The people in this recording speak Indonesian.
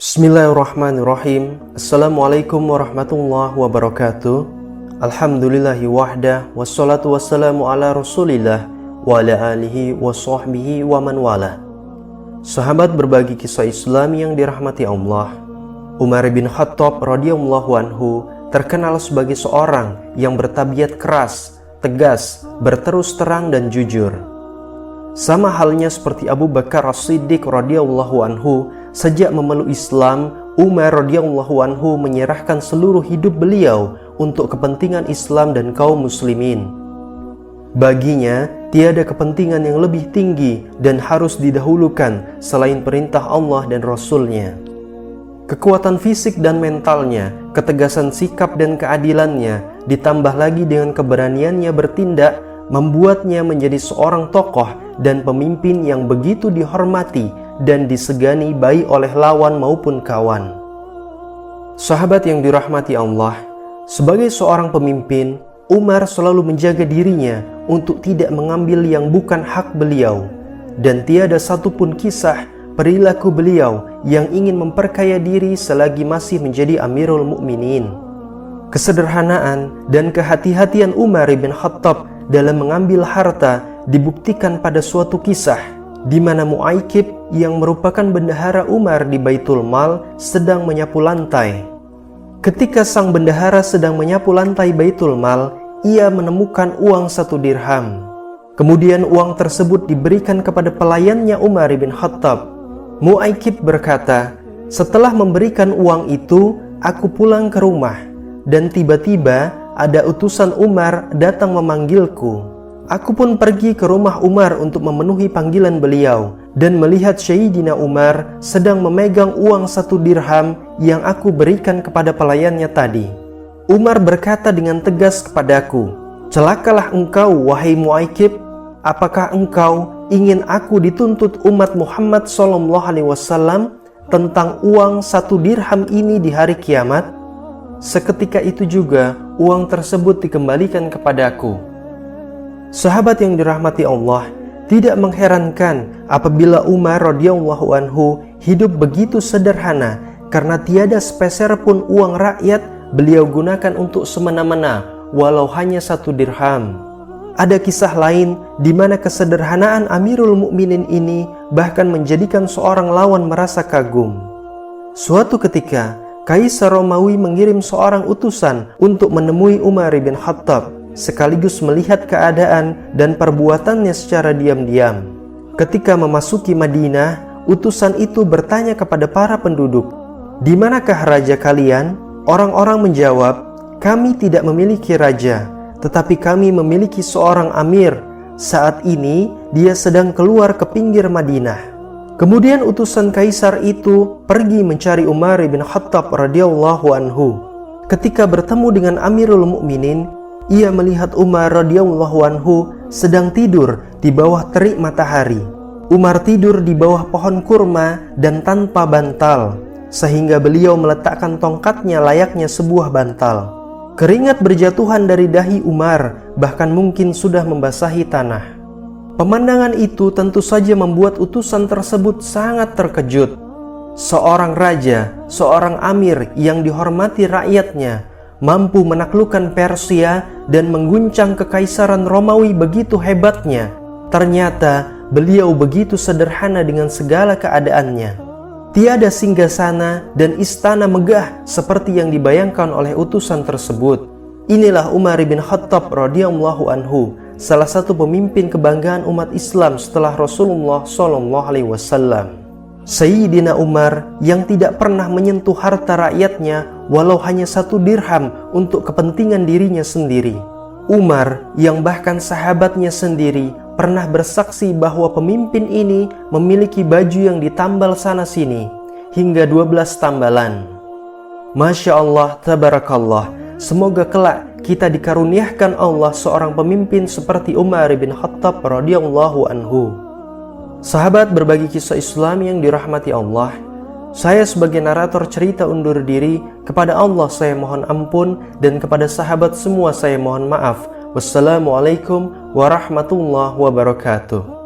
Bismillahirrahmanirrahim. Assalamualaikum warahmatullahi wabarakatuh. Alhamdulillahi wahdah, wassalatu wassalamu ala rasulillah wa ala alihi wa sahbihi wa man wala. Sahabat berbagi kisah Islam yang dirahmati Allah, Umar bin Khattab radhiyallahu anhu terkenal sebagai seorang yang bertabiat keras, tegas, berterus terang dan jujur. Sama halnya seperti Abu Bakar As-Siddiq radhiyallahu anhu, sejak memeluk Islam, Umar radhiyallahu anhu menyerahkan seluruh hidup beliau untuk kepentingan Islam dan kaum muslimin. Baginya, tiada kepentingan yang lebih tinggi dan harus didahulukan selain perintah Allah dan Rasul-Nya. Kekuatan fisik dan mentalnya, ketegasan sikap dan keadilannya, ditambah lagi dengan keberaniannya bertindak, membuatnya menjadi seorang tokoh dan pemimpin yang begitu dihormati dan disegani baik oleh lawan maupun kawan. Sahabat yang dirahmati Allah, sebagai seorang pemimpin, Umar selalu menjaga dirinya untuk tidak mengambil yang bukan hak beliau, dan tiada satupun kisah perilaku beliau yang ingin memperkaya diri selagi masih menjadi Amirul Mukminin. Kesederhanaan dan kehati-hatian Umar bin Khattab dalam mengambil harta dibuktikan pada suatu kisah di mana Mu'aikib yang merupakan bendahara Umar di Baitul Mal sedang menyapu lantai. Ketika sang bendahara sedang menyapu lantai Baitul Mal, ia menemukan uang 1 dirham. Kemudian uang tersebut diberikan kepada pelayannya Umar bin Khattab. Mu'aikib berkata, "Setelah memberikan uang itu, aku pulang ke rumah dan tiba-tiba ada utusan Umar datang memanggilku. Aku pun pergi ke rumah Umar untuk memenuhi panggilan beliau dan melihat Sayyidina Umar sedang memegang uang 1 dirham yang aku berikan kepada pelayannya tadi. Umar berkata dengan tegas kepadaku, 'Celakalah engkau, wahai Mu'aikib, apakah engkau ingin aku dituntut umat Muhammad SAW tentang uang 1 dirham ini di hari kiamat?' Seketika itu juga uang tersebut dikembalikan kepadaku." Sahabat yang dirahmati Allah, tidak mengherankan apabila Umar radhiyallahu anhu hidup begitu sederhana karena tiada sepeser pun uang rakyat beliau gunakan untuk semena-mena walau hanya 1 dirham. Ada kisah lain di mana kesederhanaan Amirul Mukminin ini bahkan menjadikan seorang lawan merasa kagum. Suatu ketika, Kaisar Romawi mengirim seorang utusan untuk menemui Umar bin Khattab, sekaligus melihat keadaan dan perbuatannya secara diam-diam. Ketika memasuki Madinah, utusan itu bertanya kepada para penduduk, "Di manakah raja kalian?" Orang-orang menjawab, "Kami tidak memiliki raja, tetapi kami memiliki seorang amir. Saat ini dia sedang keluar ke pinggir Madinah." Kemudian utusan kaisar itu pergi mencari Umar bin Khattab radhiyallahu anhu. Ketika bertemu dengan Amirul Mukminin, ia melihat Umar radhiyallahu anhu sedang tidur di bawah terik matahari. Umar tidur di bawah pohon kurma dan tanpa bantal, sehingga beliau meletakkan tongkatnya layaknya sebuah bantal. Keringat berjatuhan dari dahi Umar, bahkan mungkin sudah membasahi tanah. Pemandangan itu tentu saja membuat utusan tersebut sangat terkejut. Seorang raja, seorang amir yang dihormati rakyatnya, mampu menaklukkan Persia dan mengguncang kekaisaran Romawi begitu hebatnya. Ternyata beliau begitu sederhana dengan segala keadaannya. Tiada singgasana dan istana megah seperti yang dibayangkan oleh utusan tersebut. Inilah Umar bin Khattab radhiyallahu anhu, salah satu pemimpin kebanggaan umat Islam setelah Rasulullah SAW. Sayyidina Umar yang tidak pernah menyentuh harta rakyatnya walau hanya 1 dirham untuk kepentingan dirinya sendiri. Umar yang bahkan sahabatnya sendiri pernah bersaksi bahwa pemimpin ini memiliki baju yang ditambal sana-sini hingga 12 tambalan. Masya Allah, tabarakallah. Semoga kelak kita dikaruniakan Allah seorang pemimpin seperti Umar bin Khattab radhiyallahu anhu. Sahabat berbagi kisah Islam yang dirahmati Allah, saya sebagai narator cerita undur diri. Kepada Allah saya mohon ampun, dan kepada sahabat semua saya mohon maaf. Wassalamualaikum warahmatullahi wabarakatuh.